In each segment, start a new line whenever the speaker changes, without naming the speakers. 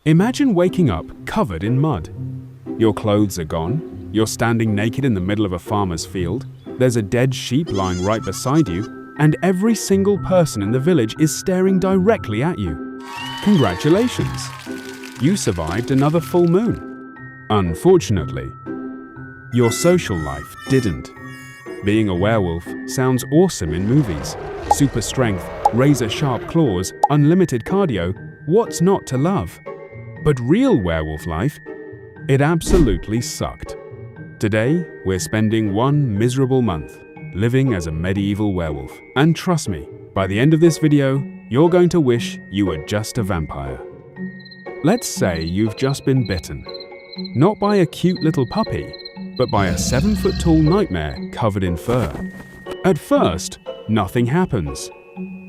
Imagine waking up covered in mud. Your clothes are gone, you're standing naked in the middle of a farmer's field, there's a dead sheep lying right beside you, and every single person in the village is staring directly at you. Congratulations! You survived another full moon. Unfortunately, your social life didn't. Being a werewolf sounds awesome in movies. Super strength, razor-sharp claws, unlimited cardio, what's not to love? But real werewolf life? It absolutely sucked. Today, we're spending one miserable month living as a medieval werewolf. And trust me, by the end of this video, you're going to wish you were just a vampire. Let's say you've just been bitten. Not by a cute little puppy, but by a 7-foot-tall nightmare covered in fur. At first, nothing happens.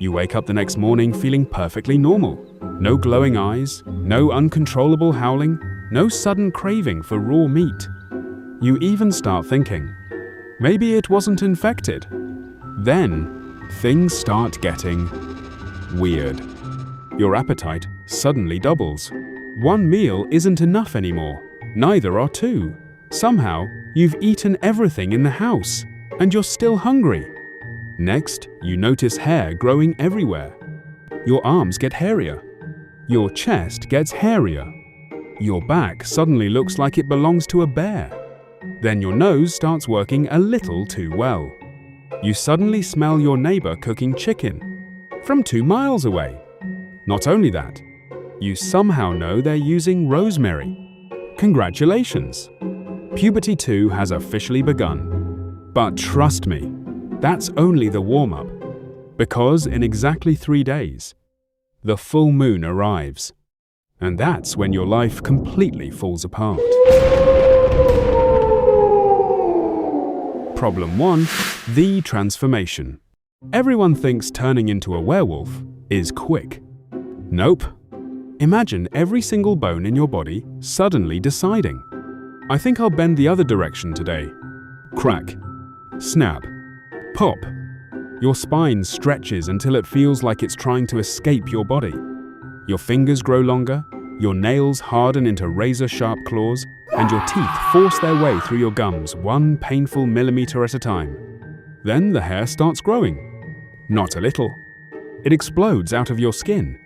You wake up the next morning feeling perfectly normal. No glowing eyes, no uncontrollable howling, no sudden craving for raw meat. You even start thinking, maybe it wasn't infected. Then, things start getting weird. Your appetite suddenly doubles. One meal isn't enough anymore, neither are two. Somehow, you've eaten everything in the house, and you're still hungry. Next, you notice hair growing everywhere. Your arms get hairier. Your chest gets hairier. Your back suddenly looks like it belongs to a bear. Then your nose starts working a little too well. You suddenly smell your neighbor cooking chicken from 2 miles away. Not only that, you somehow know they're using rosemary. Congratulations! Puberty 2 has officially begun. But trust me, that's only the warm-up. Because in exactly 3 days, the full moon arrives. And that's when your life completely falls apart. Problem 1. The transformation. Everyone thinks turning into a werewolf is quick. Nope. Imagine every single bone in your body suddenly deciding, I think I'll bend the other direction today. Crack. Snap. Pop. Your spine stretches until it feels like it's trying to escape your body. Your fingers grow longer, your nails harden into razor-sharp claws, and your teeth force their way through your gums 1 painful millimeter at a time. Then the hair starts growing. Not a little. It explodes out of your skin.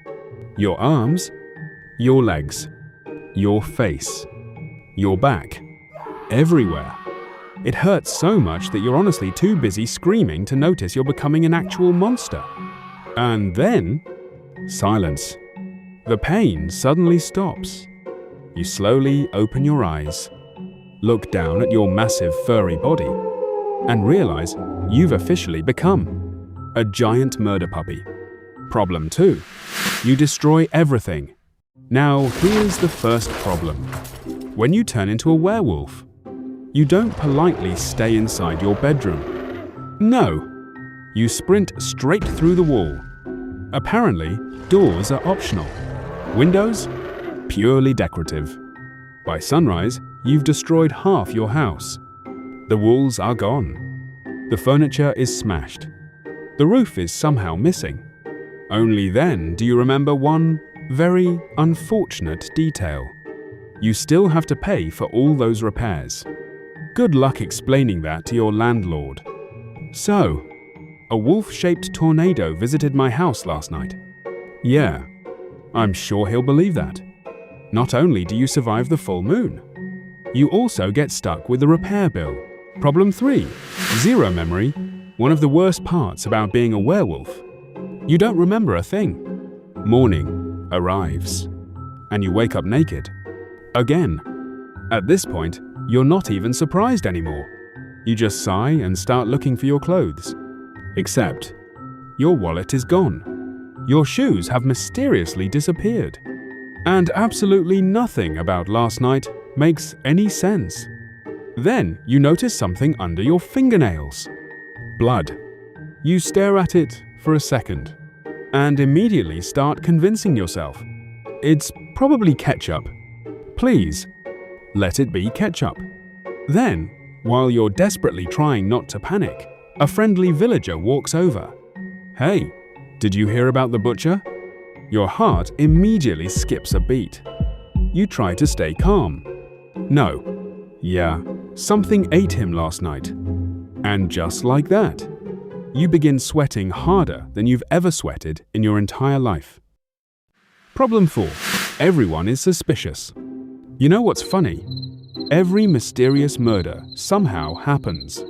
Your arms, your legs, your face, your back, everywhere. It hurts so much that you're honestly too busy screaming to notice you're becoming an actual monster. And then, silence. The pain suddenly stops. You slowly open your eyes, look down at your massive furry body, and realize you've officially become a giant murder puppy. Problem 2. You destroy everything. Now, here's the first problem. When you turn into a werewolf, you don't politely stay inside your bedroom. No, you sprint straight through the wall. Apparently, doors are optional. Windows? Purely decorative. By sunrise, you've destroyed half your house. The walls are gone. The furniture is smashed. The roof is somehow missing. Only then do you remember one very unfortunate detail. You still have to pay for all those repairs. Good luck explaining that to your landlord. So, a wolf-shaped tornado visited my house last night. Yeah, I'm sure he'll believe that. Not only do you survive the full moon, you also get stuck with the repair bill. Problem 3. Zero memory. One of the worst parts about being a werewolf. You don't remember a thing. Morning arrives, and you wake up naked. Again. At this point, you're not even surprised anymore. You just sigh and start looking for your clothes. Except, your wallet is gone. Your shoes have mysteriously disappeared. And absolutely nothing about last night makes any sense. Then you notice something under your fingernails. Blood. You stare at it for a second, and immediately start convincing yourself. It's probably ketchup. Please, let it be ketchup. Then, while you're desperately trying not to panic, a friendly villager walks over. Hey, did you hear about the butcher? Your heart immediately skips a beat. You try to stay calm. No. Yeah, something ate him last night. And just like that, you begin sweating harder than you've ever sweated in your entire life. Problem 4. Everyone is suspicious. You know what's funny? Every mysterious murder somehow happens.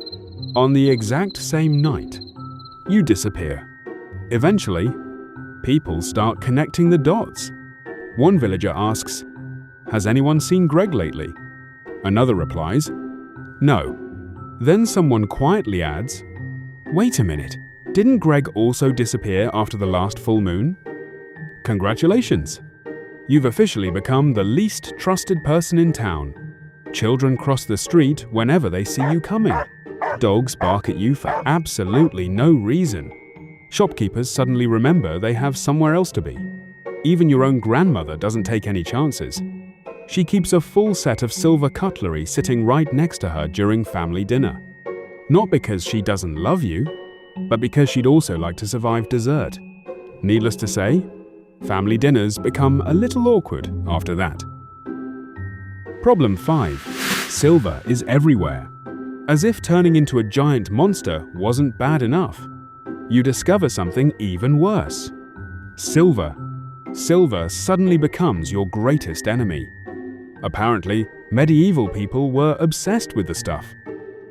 On the exact same night, you disappear. Eventually, people start connecting the dots. One villager asks, "Has anyone seen Greg lately?" Another replies, "No." Then someone quietly adds, "Wait a minute, didn't Greg also disappear after the last full moon?" Congratulations! You've officially become the least trusted person in town. Children cross the street whenever they see you coming. Dogs bark at you for absolutely no reason. Shopkeepers suddenly remember they have somewhere else to be. Even your own grandmother doesn't take any chances. She keeps a full set of silver cutlery sitting right next to her during family dinner. Not because she doesn't love you, but because she'd also like to survive dessert. Needless to say, family dinners become a little awkward after that. Problem 5. Silver is everywhere. As if turning into a giant monster wasn't bad enough, you discover something even worse. Silver. Silver suddenly becomes your greatest enemy. Apparently, medieval people were obsessed with the stuff.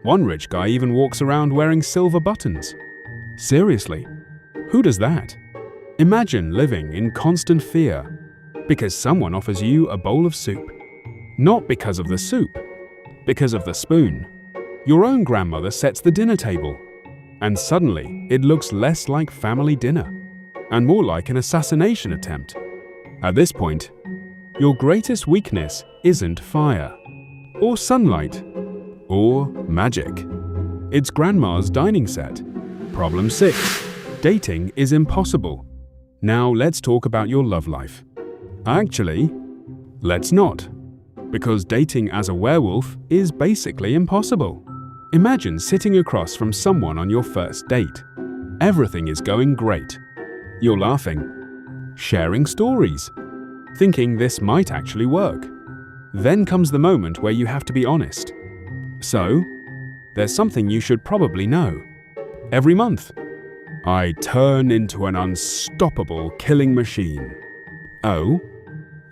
One rich guy even walks around wearing silver buttons. Seriously, who does that? Imagine living in constant fear because someone offers you a bowl of soup. Not because of the soup, because of the spoon. Your own grandmother sets the dinner table, and suddenly it looks less like family dinner and more like an assassination attempt. At this point, your greatest weakness isn't fire, or sunlight, or magic. It's grandma's dining set. Problem 6. Dating is impossible. Now let's talk about your love life. Actually, let's not, because dating as a werewolf is basically impossible. Imagine sitting across from someone on your first date. Everything is going great. You're laughing, sharing stories, thinking this might actually work. Then comes the moment where you have to be honest. So, there's something you should probably know. Every month, I turn into an unstoppable killing machine. Oh,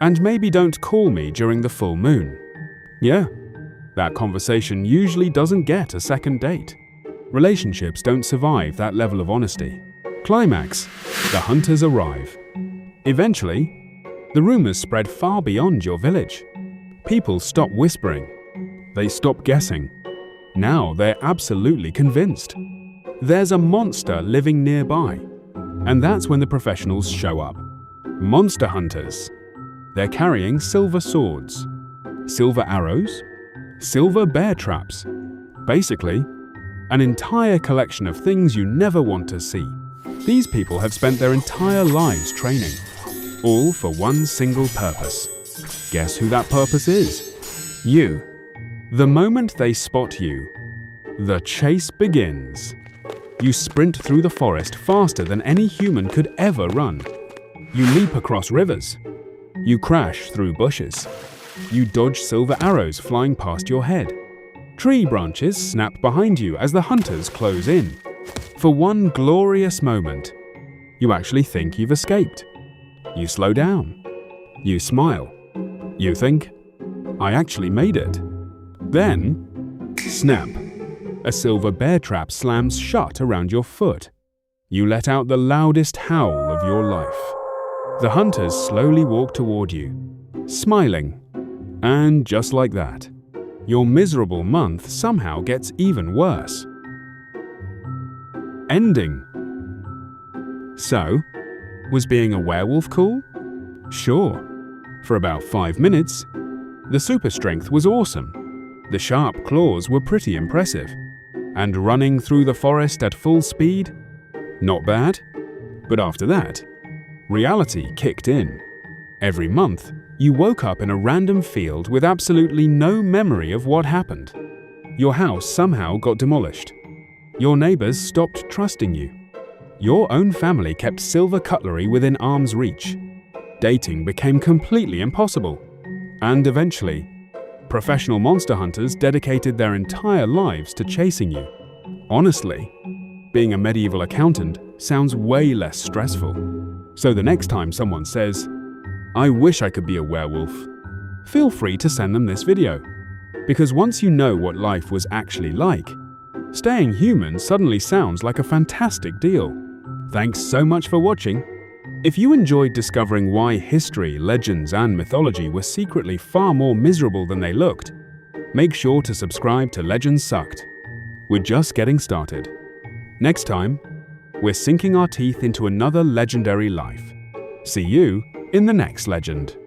and maybe don't call me during the full moon. Yeah, that conversation usually doesn't get a second date. Relationships don't survive that level of honesty. Climax, the hunters arrive. Eventually, the rumors spread far beyond your village. People stop whispering. They stop guessing. Now they're absolutely convinced. There's a monster living nearby. And that's when the professionals show up. Monster hunters. They're carrying silver swords, silver arrows, silver bear traps. Basically, an entire collection of things you never want to see. These people have spent their entire lives training, all for one single purpose. Guess who that purpose is? You. The moment they spot you, the chase begins. You sprint through the forest faster than any human could ever run. You leap across rivers. You crash through bushes. You dodge silver arrows flying past your head. Tree branches snap behind you as the hunters close in. For one glorious moment, you actually think you've escaped. You slow down. You smile. You think, I actually made it. Then, snap. A silver bear trap slams shut around your foot. You let out the loudest howl of your life. The hunters slowly walk toward you, smiling. And just like that, your miserable month somehow gets even worse. Ending. So, was being a werewolf cool? Sure. For about 5 minutes, the super strength was awesome. The sharp claws were pretty impressive. And running through the forest at full speed? Not bad. But after that, reality kicked in. Every month, you woke up in a random field with absolutely no memory of what happened. Your house somehow got demolished. Your neighbors stopped trusting you. Your own family kept silver cutlery within arm's reach. Dating became completely impossible. And eventually, professional monster hunters dedicated their entire lives to chasing you. Honestly, being a medieval accountant sounds way less stressful. So the next time someone says, "I wish I could be a werewolf," feel free to send them this video. Because once you know what life was actually like, staying human suddenly sounds like a fantastic deal. Thanks so much for watching. If you enjoyed discovering why history, legends, and mythology were secretly far more miserable than they looked, make sure to subscribe to Legends Sucked. We're just getting started. Next time, we're sinking our teeth into another legendary life. See you in the next legend.